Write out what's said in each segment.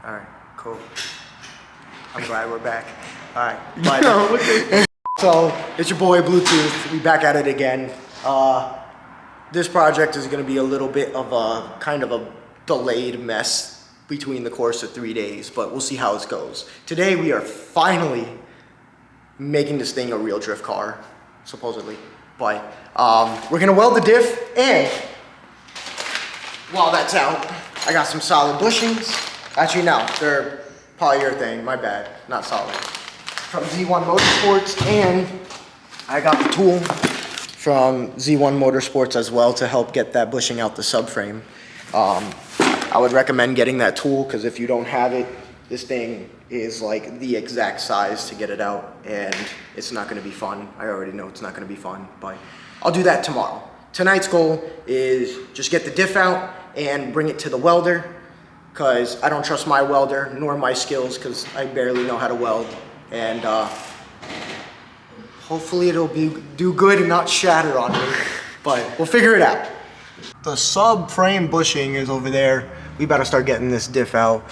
All right, cool. I'm glad we're back. All right, bye. So it's your boy Bluetooth. We back at it again. This project is going to be a little bit of a kind of a delayed mess between the course of 3 days, but we'll see how it goes. Today we are finally making this thing a real drift car, supposedly. But we're gonna weld the diff, and while that's out, I got some solid bushings. Actually, no, they're polyurethane. My bad, not solid. From Z1 Motorsports, and I got the tool from Z1 Motorsports as well to help get that bushing out the subframe. I would recommend getting that tool because if you don't have it, this thing is like the exact size to get it out, and it's not gonna be fun. I already know it's not gonna be fun, but I'll do that tomorrow. Tonight's goal is just get the diff out and bring it to the welder, because I don't trust my welder nor my skills because I barely know how to weld, and hopefully it'll do good and not shatter on me, but we'll figure it out. The subframe bushing is over there. We better start getting this diff out.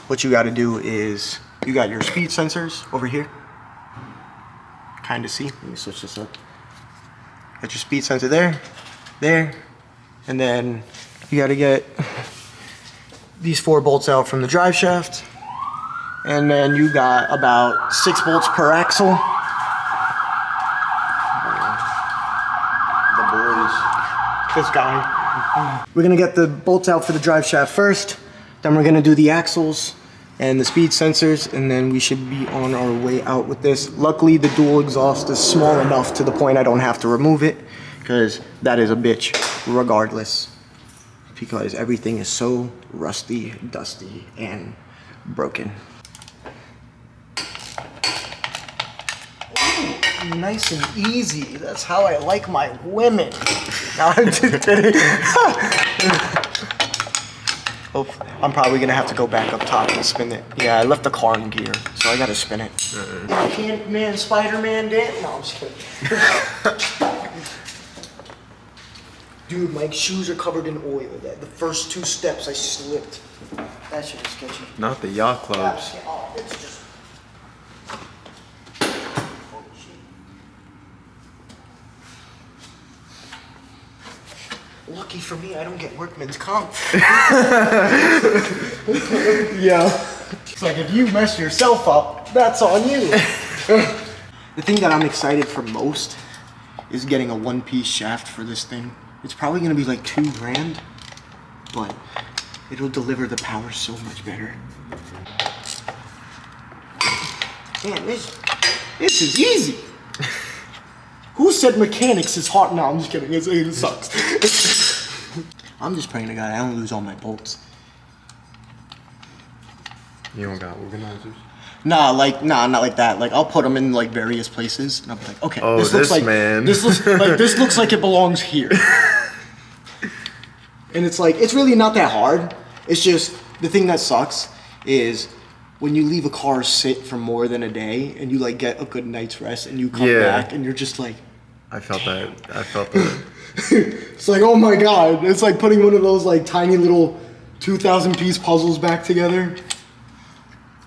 What you gotta do is, you got your speed sensors over here. Kinda see, let me switch this up. Got your speed sensor there, and then you gotta get these 4 bolts out from the drive shaft. And then you got about 6 bolts per axle. The boys. This guy. We're gonna get the bolts out for the drive shaft first, then we're gonna do the axles and the speed sensors, and then we should be on our way out with this. Luckily, the dual exhaust is small enough to the point I don't have to remove it, because that is a bitch regardless, because everything is so rusty, dusty, and broken. Ooh, nice and easy. That's how I like my women. No, I'm just kidding. I'm probably gonna have to go back up top and spin it. Yeah, I left the car in gear, so I gotta spin it. Ant-Man, Spider-Man, Dan. No, I'm just kidding. Dude, my shoes are covered in oil. The first 2 steps I slipped. That shit is sketchy. Not the yacht clubs. Oh, it's just... Lucky for me, I don't get workman's comp. Yeah. It's like, if you mess yourself up, that's on you. The thing that I'm excited for most is getting a 1-piece shaft for this thing. It's probably gonna be like $2 grand, but it'll deliver the power so much better. Man, this is easy. Who said mechanics is hard? No, I'm just kidding. It sucks. I'm just praying to God I don't lose all my bolts. You don't got organizers? Nah, not like that. Like, I'll put them in like various places, and I'll be like, okay, oh, this looks like man. this looks like it belongs here. And it's like, it's really not that hard. It's just the thing that sucks is when you leave a car sit for more than a day, and you like get a good night's rest, and you come back, and you're just like. I felt that. It's like, oh my God. It's like putting one of those like tiny little 2,000 piece puzzles back together.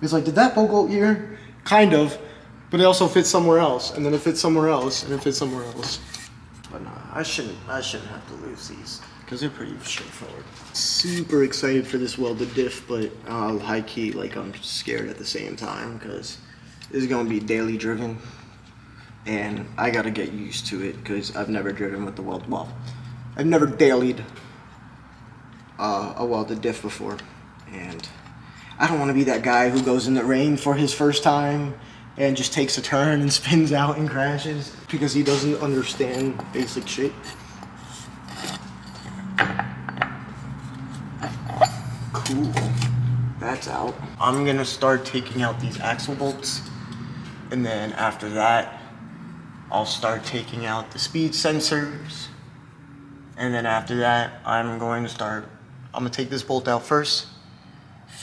It's like, did that bolt go here? Kind of, but it also fits somewhere else, and then it fits somewhere else, and it fits somewhere else. But nah, I shouldn't have to lose these, because they're pretty straightforward. Super excited for this welded diff, but high key, like, I'm scared at the same time, because this is gonna be daily driven. And I gotta get used to it because I've never driven with the weld. Well, I've never dailied a welded diff before, and I don't want to be that guy who goes in the rain for his first time and just takes a turn and spins out and crashes because he doesn't understand basic shit. Cool, that's out. I'm gonna start taking out these axle bolts, and then after that I'll start taking out the speed sensors, and then after that, I'm gonna take this bolt out first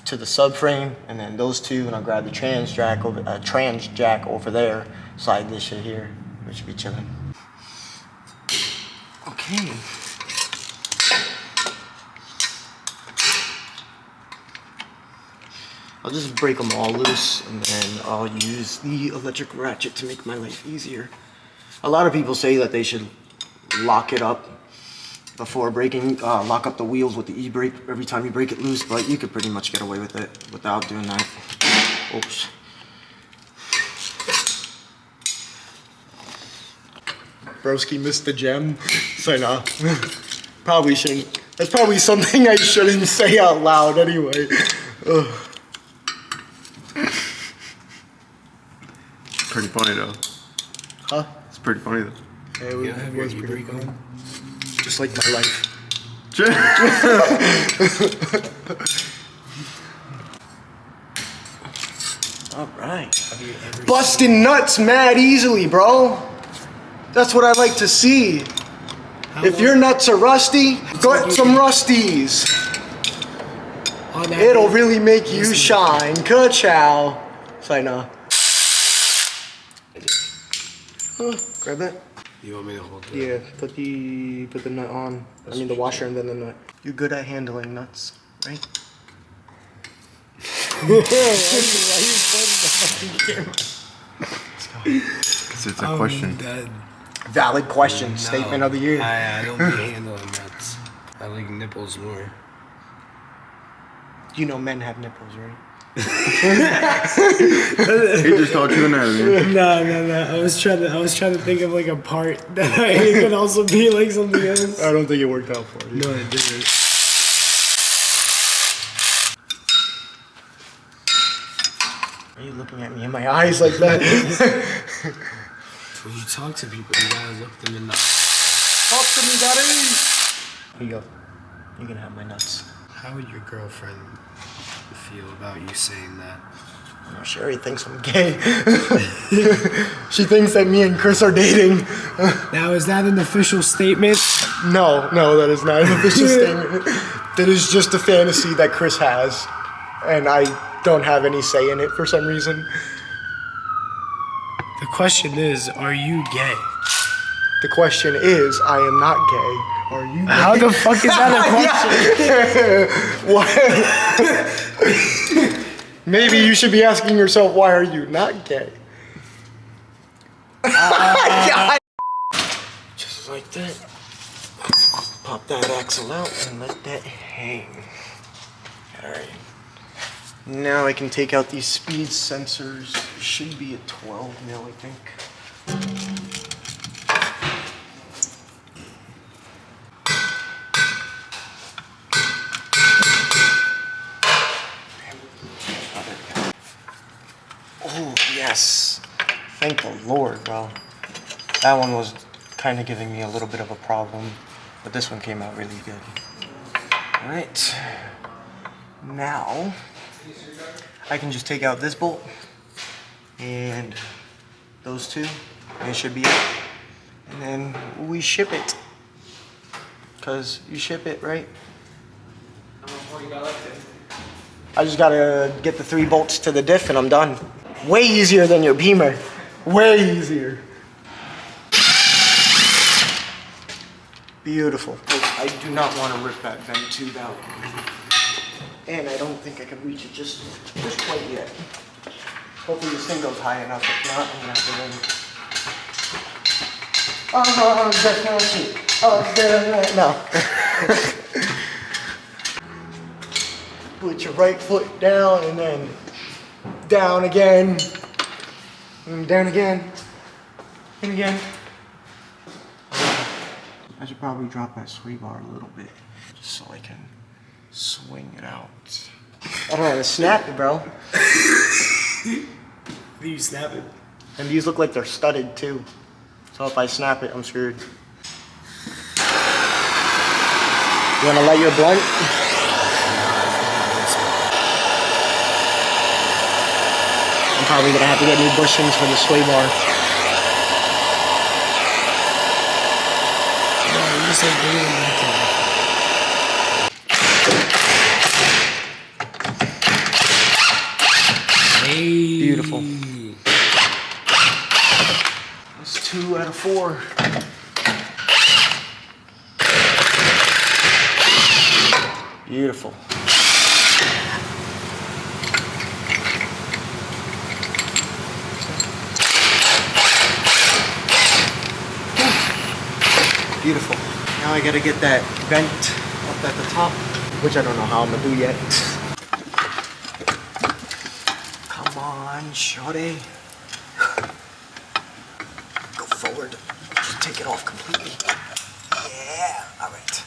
to the subframe, and then those 2, and I'll grab the trans jack over there, slide this shit here, we should be chilling. Okay. I'll just break them all loose and then I'll use the electric ratchet to make my life easier. A lot of people say that they should lock it up before breaking, lock up the wheels with the e-brake every time you break it loose, but you could pretty much get away with it without doing that. Oops. Broski missed the gem, so nah. Probably shouldn't. That's probably something I shouldn't say out loud anyway. Ugh. Pretty funny though. Huh? It's pretty funny though. Yeah, it was pretty funny. Just like my life. All right. Busting nuts mad easily, bro. That's what I like to see. If your nuts are rusty, get some rusties. It'll really make you shine. Ka-chow. Say no. Grab that. You want me to hold it? Yeah, put the nut on. I mean the washer and then the nut. You're good at handling nuts, right? Because it's a question. Valid question. Statement of the year. I don't be handling nuts. I like nipples more. You know men have nipples, right? He just taught you anatomy. No. I was trying to think of like a part that it could also be like something else. I don't think it worked out for you. No, it didn't. Why are you looking at me in my eyes like that? When you talk to people, you gotta look them in the eye. Talk to me, daddy. Here you go. You can have my nuts. How would your girlfriend feel about you saying that? Oh, she already thinks I'm gay. She thinks that me and Chris are dating. Now, is that an official statement? No, that is not an official statement. That is just a fantasy that Chris has. And I don't have any say in it for some reason. The question is, are you gay? The question is, I am not gay. Are you gay? How the fuck is that a question? What? Maybe you should be asking yourself, why are you not gay? Just like that. Pop that axle out and let that hang. Alright. Now I can take out these speed sensors. It should be a 12 mil, I think. Oh, yes. Thank the Lord, bro. That one was kind of giving me a little bit of a problem, but this one came out really good. All right. Now, I can just take out this bolt and those two, and it should be it. And then we ship it. Because you ship it, right? I just gotta get the 3 bolts to the diff and I'm done. Way easier than your Beamer. Way easier. Beautiful. I do not want to rip that vent tube out. And I don't think I can reach it just quite yet. Hopefully this thing goes high enough. If not, I'm gonna have to run. No. Put your right foot down and then down again. And down again. And again. I should probably drop that sway bar a little bit just so I can swing it out. I don't know how to snap it, bro. You snap it. And these look like they're studded too. So if I snap it, I'm screwed. You wanna light your blunt? I'm probably gonna have to get new bushings for the sway bar. No, you just like bring it back to life. Hey. Beautiful. That's 2 out of 4. Beautiful. Beautiful. Now I gotta get that vent up at the top, which I don't know how I'm gonna do yet. Come on, shorty. Go forward. Just take it off completely. Yeah, all right.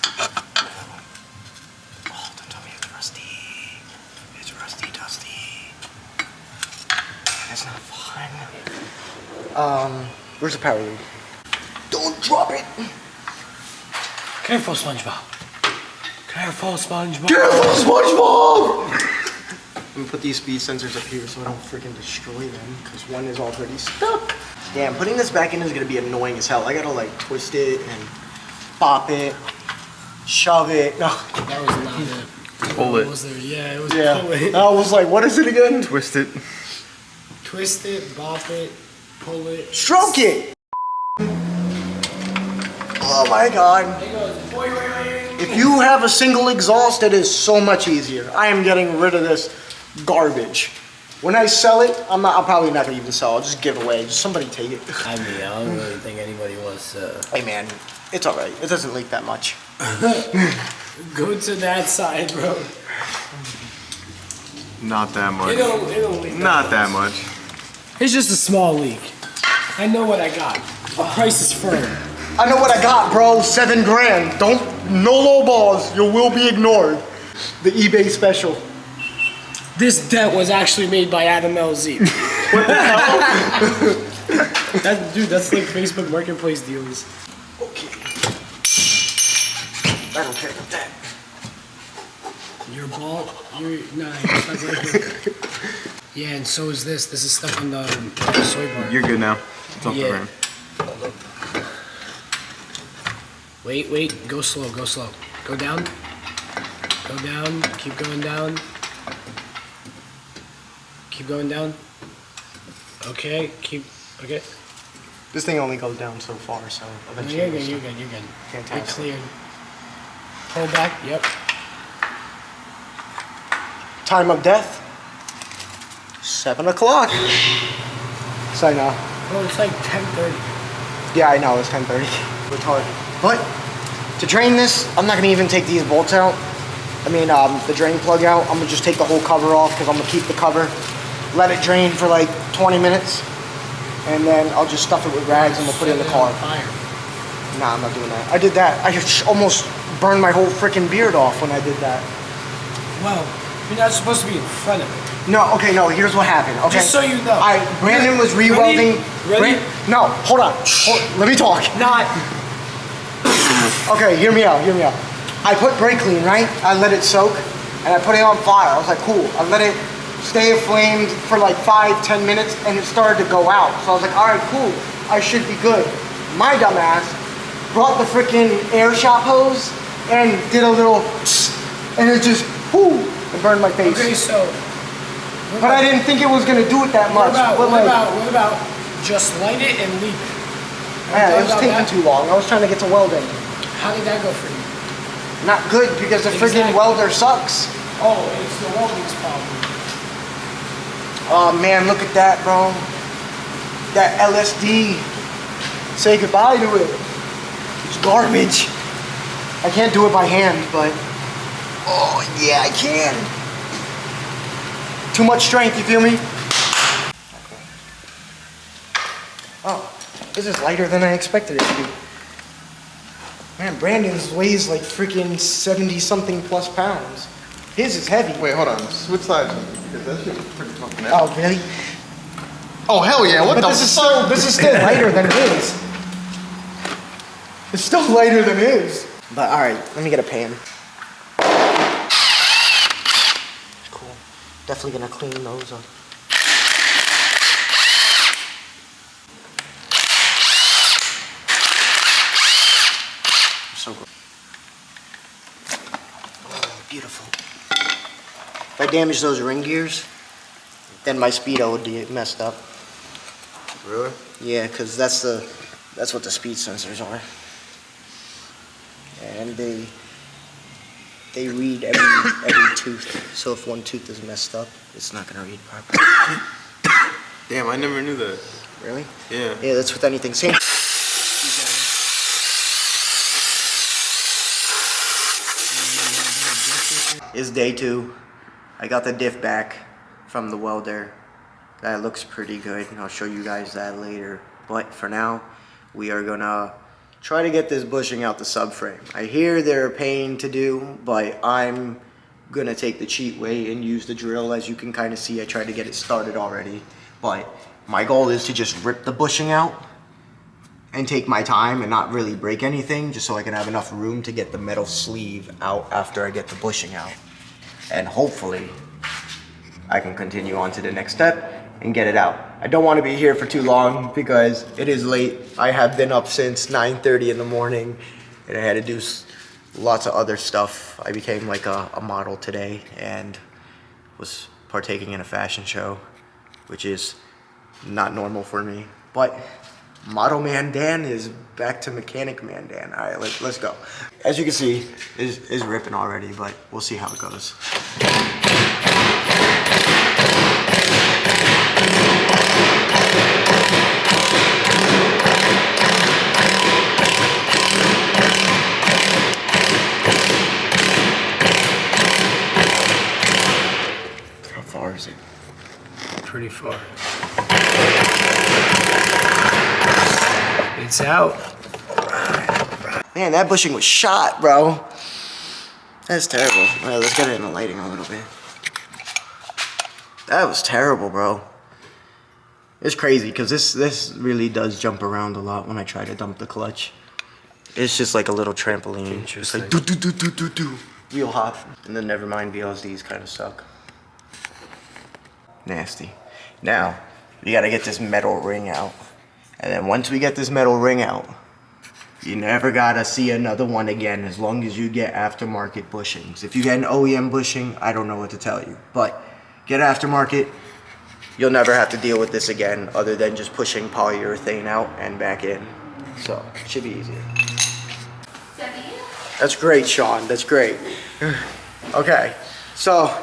Oh, don't tell me it's rusty. It's rusty, dusty. That's not fun. Where's the power lead? Don't drop it. Careful, SpongeBob. Careful, SpongeBob. Careful, SpongeBob! I'm gonna put these speed sensors up here so I don't freaking destroy them, because one is already stuck. Damn, putting this back in is gonna be annoying as hell. I gotta like twist it and pop it, shove it. No. That was not it. Pull it. Was there? Yeah, it was Yeah. pull it. I was like, what is it again? Twist it. Twist it, bop it, pull it. Stroke it! Oh my god. It goes, boing. If you have a single exhaust, it is so much easier. I am getting rid of this garbage. When I sell it, I'm probably not gonna even sell it. I'll just give it away. Just somebody take it. I mean, I don't really think anybody wants to. Hey man, it's alright. It doesn't leak that much. Go to that side, bro. Not that much. It'll leak. Not that much. It's just a small leak. I know what I got. The price is firm. I know what I got, bro. 7 grand. No low balls. You will be ignored. The eBay special. This dent was actually made by Adam LZ. Dude, that's like Facebook Marketplace deals. Okay. I don't care about that. Your ball, it's not right. Yeah, and so is this. This is stuck on the soy bar. You're good now. It's off the Yeah. frame. Wait, go slow. Go down. Go down, keep going down. Keep going down. Okay, okay. This thing only goes down so far, so No, eventually. you're good. Fantastic. You're cleared. Pull back, yep. Time of death? 7 o'clock. So now. Oh, it's like 10:30. Yeah, I know, it's 10:30. Retarded. But to drain this, I'm not gonna even take these bolts out. The drain plug out. I'm gonna just take the whole cover off because I'm gonna keep the cover. Let it drain for like 20 minutes. And then I'll just stuff it with rags and we'll put it in the car. Fire. Nah, I'm not doing that. I did that. I just almost burned my whole freaking beard off when I did that. Well, you're not supposed to be in front of it. No, okay, no, here's what happened, okay? Just so you know. Brandon was re-welding. Ready? No, hold on. Let me talk. Not. Okay, hear me out. I put brake clean, right? I let it soak, and I put it on fire. I was like, cool. I let it stay aflamed for like 5-10 minutes, and it started to go out. So I was like, all right, cool. I should be good. My dumbass brought the freaking air shop hose and did a little, and it just, and burned my face. Okay, so. But I didn't think it was gonna do it that much. What about just light it and leave it? Yeah, it was taking too long. I was trying to get to welding. How did that go for you? Not good because the freaking Exactly. welder sucks. Oh, it's the welding's problem. Oh man, look at that, bro. That LSD. Say goodbye to it. It's garbage. I can't do it by hand, but oh yeah, I can. Too much strength, you feel me? Okay. Oh, this is lighter than I expected it to be. Man, Brandon's weighs like freaking 70-something plus pounds. His is heavy. Wait, hold on. Switch sides with me, because that shit's pretty fucking heavy. Oh, really? Oh, hell yeah. What But the this is still lighter than his. It's still lighter than his. But alright, let me get a pan. Cool. Definitely gonna clean those up. So good. Oh, beautiful. If I damage those ring gears, then my speedo would be messed up. Really? Yeah, because that's what the speed sensors are. And they read every tooth. So if one tooth is messed up, it's not gonna read properly. Damn, I never knew that. Really? Yeah. Yeah, that's with anything. Same. it's day 2. I got the diff back from the welder. That looks pretty good, and I'll show you guys that later. But for now, we are gonna try to get this bushing out the subframe. I hear they're a pain to do, but I'm gonna take the cheat way and use the drill. As you can kind of see, I tried to get it started already. But my goal is to just rip the bushing out and take my time and not really break anything, just so I can have enough room to get the metal sleeve out after I get the bushing out. And hopefully, I can continue on to the next step and get it out. I don't want to be here for too long because it is late. I have been up since 9:30 in the morning, and I had to do lots of other stuff. I became like a model today and was partaking in a fashion show, which is not normal for me. But Model Man Dan is back to Mechanic Man Dan. All right, let's go. As you can see, is ripping already, but we'll see how it goes. How far is it? Pretty far. It's out. Man, that bushing was shot, bro. That's terrible. All right, let's get it in the lighting a little bit. That was terrible, bro. It's crazy because this really does jump around a lot when I try to dump the clutch. It's just like a little trampoline. It's like do do do do do do. Real hot. And then never mind, VLSDs kind of suck. Nasty. Now, we gotta get this metal ring out. And then once we get this metal ring out, you never gotta see another one again as long as you get aftermarket bushings. If you get an OEM bushing, I don't know what to tell you. But get aftermarket, you'll never have to deal with this again other than just pushing polyurethane out and back in. So, it should be easier. That's great, Sean. That's great. Okay, so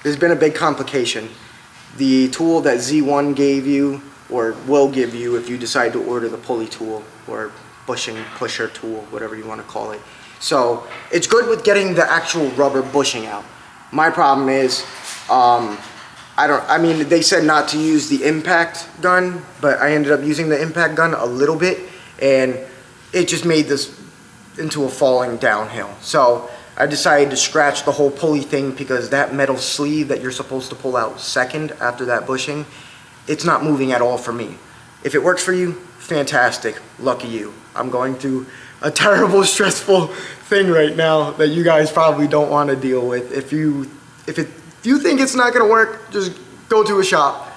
there's been a big complication. The tool that Z1 gave you, or will give you if you decide to order the pulley tool or bushing pusher tool, whatever you want to call it. So it's good with getting the actual rubber bushing out. My problem is, I mean, they said not to use the impact gun, but I ended up using the impact gun a little bit, and it just made this into a falling downhill. So I decided to scratch the whole pulley thing because that metal sleeve that you're supposed to pull out second after that bushing, it's not moving at all for me. If it works for you, fantastic, lucky you. I'm going through a terrible, stressful thing right now that you guys probably don't want to deal with. If you think it's not gonna work, just go to a shop.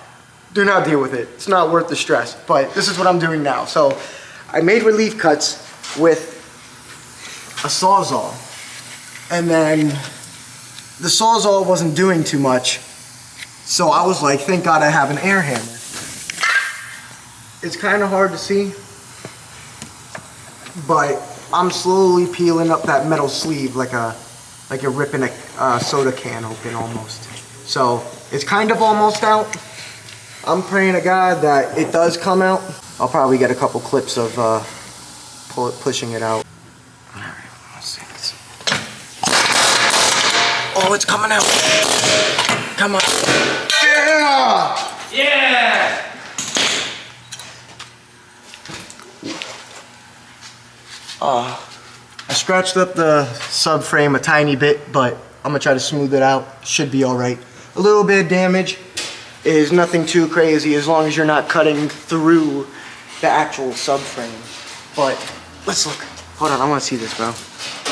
Do not deal with it. It's not worth the stress. But this is what I'm doing now. So I made relief cuts with a Sawzall, and then the Sawzall wasn't doing too much. So I was like, thank God I have an air hammer. It's kind of hard to see, but I'm slowly peeling up that metal sleeve like you're ripping a soda can open almost. So it's kind of almost out. I'm praying to God that it does come out. I'll probably get a couple clips of pushing it out. All right, let's see this. Oh, it's coming out. Come on. Yeah! Yeah! I scratched up the subframe a tiny bit, but I'm gonna try to smooth it out. Should be all right. A little bit of damage is nothing too crazy as long as you're not cutting through the actual subframe. But let's look. Hold on, I wanna see this, bro.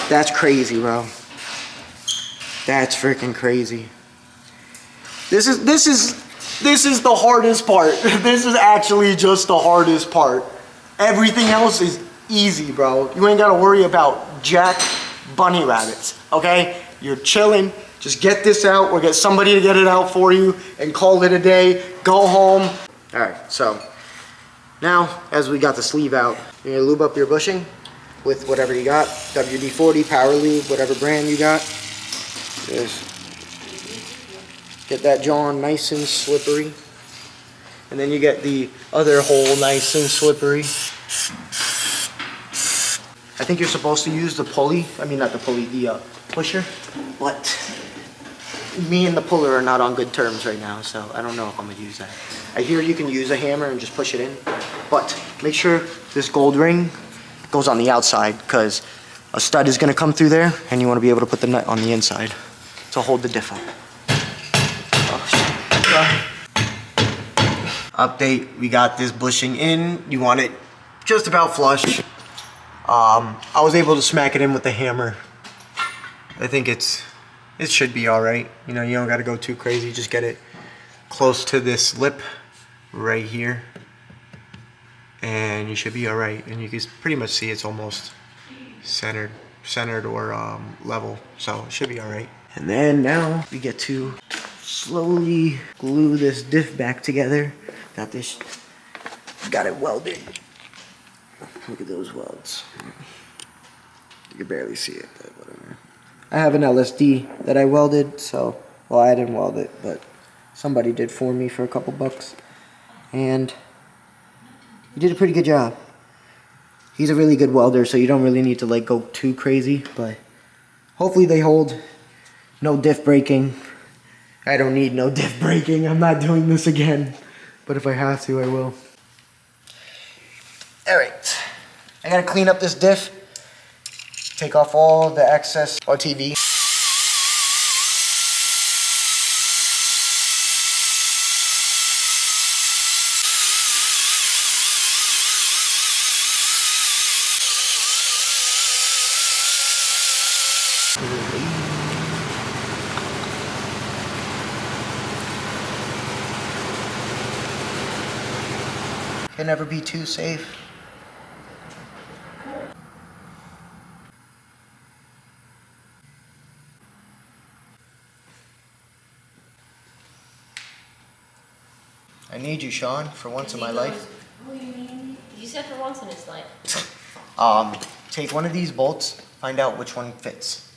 That's crazy, bro. That's freaking crazy. This is the hardest part. This is actually just the hardest part. Everything else is easy, bro. You ain't gotta worry about jack bunny rabbits, okay? You're chilling. Just get this out or get somebody to get it out for you and call it a day. Go home. All right, so now as we got the sleeve out, you're gonna lube up your bushing with whatever you got. WD-40, Power Lube, whatever brand you got. Just get that jaw nice and slippery. And then you get the other hole nice and slippery. I think you're supposed to use the pulley, I mean not the pulley, the pusher, but me and the puller are not on good terms right now, so I don't know if I'm gonna use that. I hear you can use a hammer and just push it in, but make sure this gold ring goes on the outside, because a stud is gonna come through there, and you wanna be able to put the nut on the inside to hold the diff up. Oh, shit. Update, we got this bushing in. You want it just about flush. I was able to smack it in with the hammer. I think it should be all right. You know, you don't gotta go too crazy. Just get it close to this lip right here, and you should be all right. And you can pretty much see it's almost centered or level, so it should be all right. And then now we get to slowly glue this diff back together. Got it welded. Look at those welds. You can barely see it, but whatever. I have an LSD that I welded, so, well, I didn't weld it, but somebody did for me for a couple bucks. And he did a pretty good job. He's a really good welder, so you don't really need to like go too crazy, but hopefully they hold. No diff breaking. I don't need no diff breaking. I'm not doing this again, but if I have to, I will. All right, I gotta clean up this diff. Take off all the excess RTV. Can never be too safe. I need you, Sean, for once in my life. What do you mean? You said for once in his life. Take one of these bolts, find out which one fits.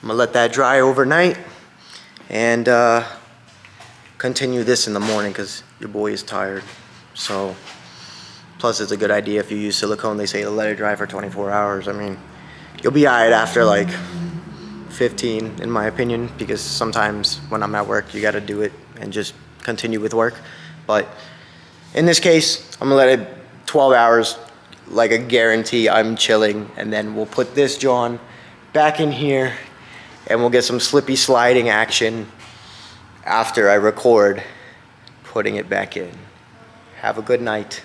I'm gonna let that dry overnight and continue this in the morning because your boy is tired. So, plus it's a good idea if you use silicone. They say to let it dry for 24 hours. I mean, you'll be alright after like 15 in my opinion, because sometimes when I'm at work you got to do it and just continue with work. But in this case I'm gonna let it 12 hours, like a guarantee. I'm chilling, and then we'll put this John back in here and we'll get some slippy sliding action after I record putting it back in. Have a good night,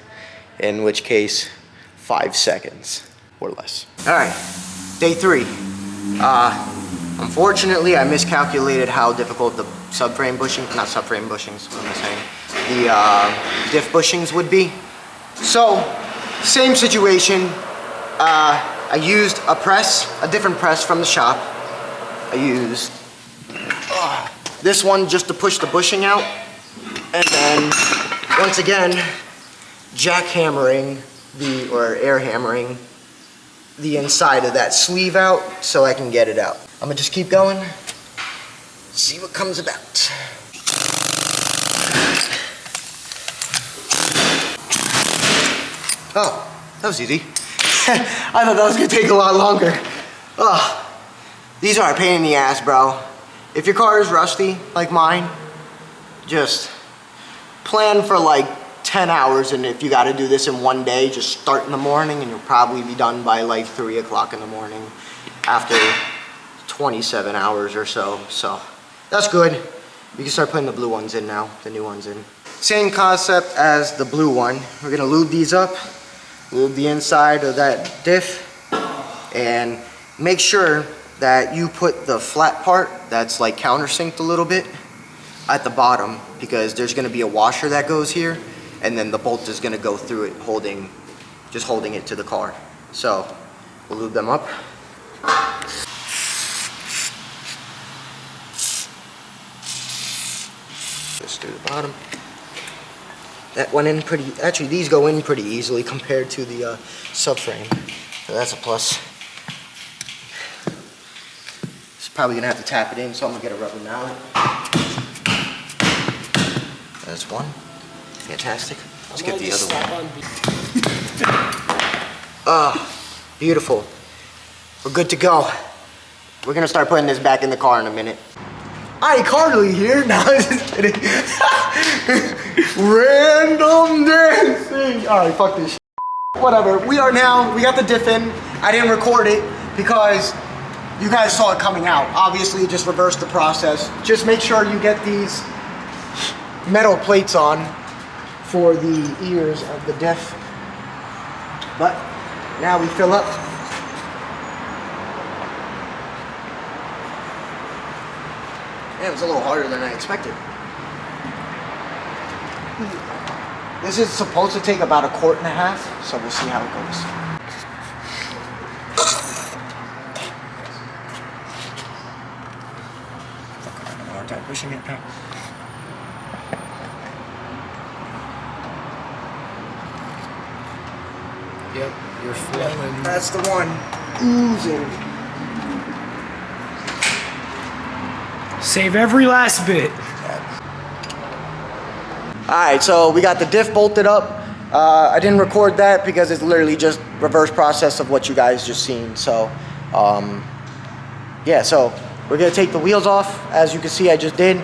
in which case 5 seconds or less. All right, day 3. Unfortunately, I miscalculated how difficult the subframe bushing, not subframe bushings, what am I saying? The diff bushings would be. So, same situation. I used a press, a different press from the shop. I used this one just to push the bushing out. And then, once again, jackhammering or air hammering the inside of that sleeve out so I can get it out. I'm gonna just keep going, see what comes about. Oh, that was easy. I thought that was gonna take a lot longer. Oh, these are a pain in the ass, bro. If your car is rusty, like mine, just plan for like 10 hours, and if you gotta do this in one day, just start in the morning and you'll probably be done by like 3 o'clock in the morning after 27 hours or so. So that's good. You can start putting the blue ones in now, the new ones in. Same concept as the blue one. We're gonna lube these up, lube the inside of that diff, and make sure that you put the flat part that's like countersinked a little bit at the bottom, because there's gonna be a washer that goes here, and then the bolt is gonna go through it, just holding it to the car. So we'll lube them up. Just through the bottom. That went in pretty, actually these go in pretty easily compared to the subframe, so that's a plus. It's probably gonna have to tap it in, so I'm gonna get a rubber mallet. That's one. Fantastic. Let's get the other one. Ah, beautiful. We're good to go. We're gonna start putting this back in the car in a minute. Alright, Carly here. No, I'm just kidding. Random dancing. Alright, fuck this shit. Whatever. We got the diff in. I didn't record it because you guys saw it coming out. Obviously, just reverse the process. Just make sure you get these metal plates on for the ears of the diff. But now we fill up. Yeah, it was a little harder than I expected. This is supposed to take about 1.5 quarts, so we'll see how it goes. Fuck, I have a hard time pushing it now. Yep, you're flowing. That's the one. Oozing. Save every last bit. Alright, so we got the diff bolted up. I didn't record that because it's literally just reverse process of what you guys just seen. So, yeah, so we're gonna take the wheels off. As you can see, I just did.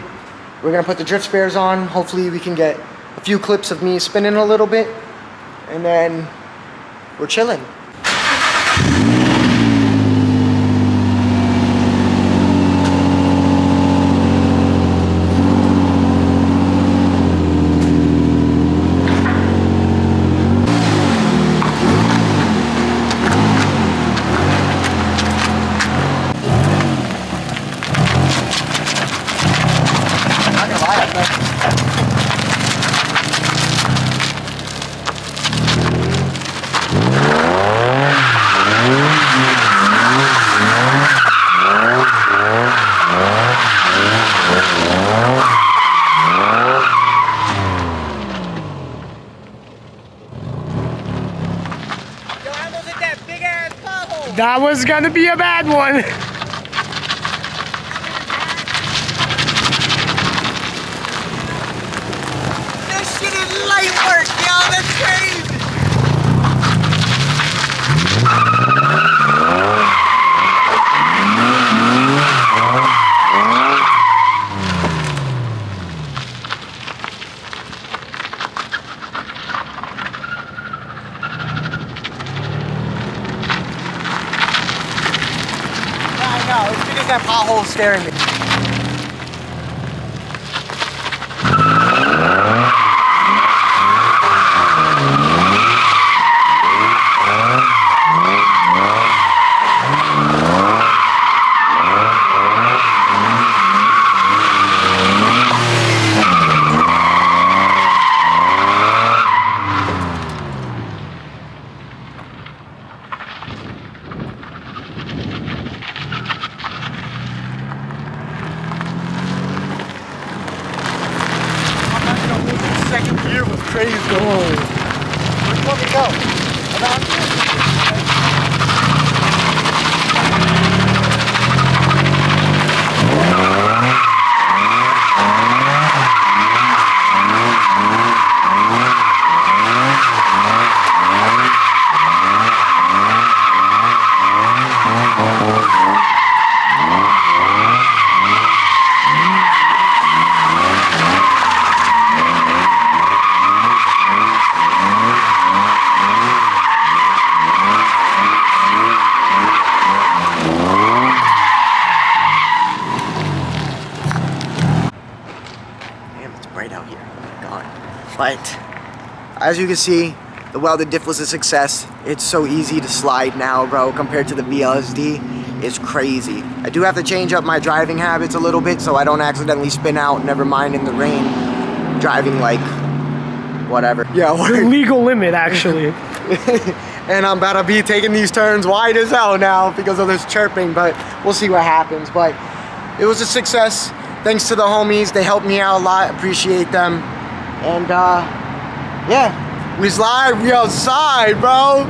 We're gonna put the drift spares on. Hopefully we can get a few clips of me spinning a little bit. And then we're chilling. That was gonna be a bad one. This shit is light work, yo. That's crazy. No, it's because that pothole's scaring me. Second gear was crazy. Where do you want me to go? Around here? Right out here. Oh my god. But as you can see, the welded diff was a success. It's so easy to slide now, bro, compared to the VLSD. It's crazy. I do have to change up my driving habits a little bit so I don't accidentally spin out, never mind in the rain, driving like whatever. Yeah, The legal limit, actually. and I'm about to be taking these turns wide as hell now because of this chirping, but we'll see what happens. But it was a success. Thanks to the homies, they helped me out a lot, appreciate them. And yeah, we slide, we outside, bro.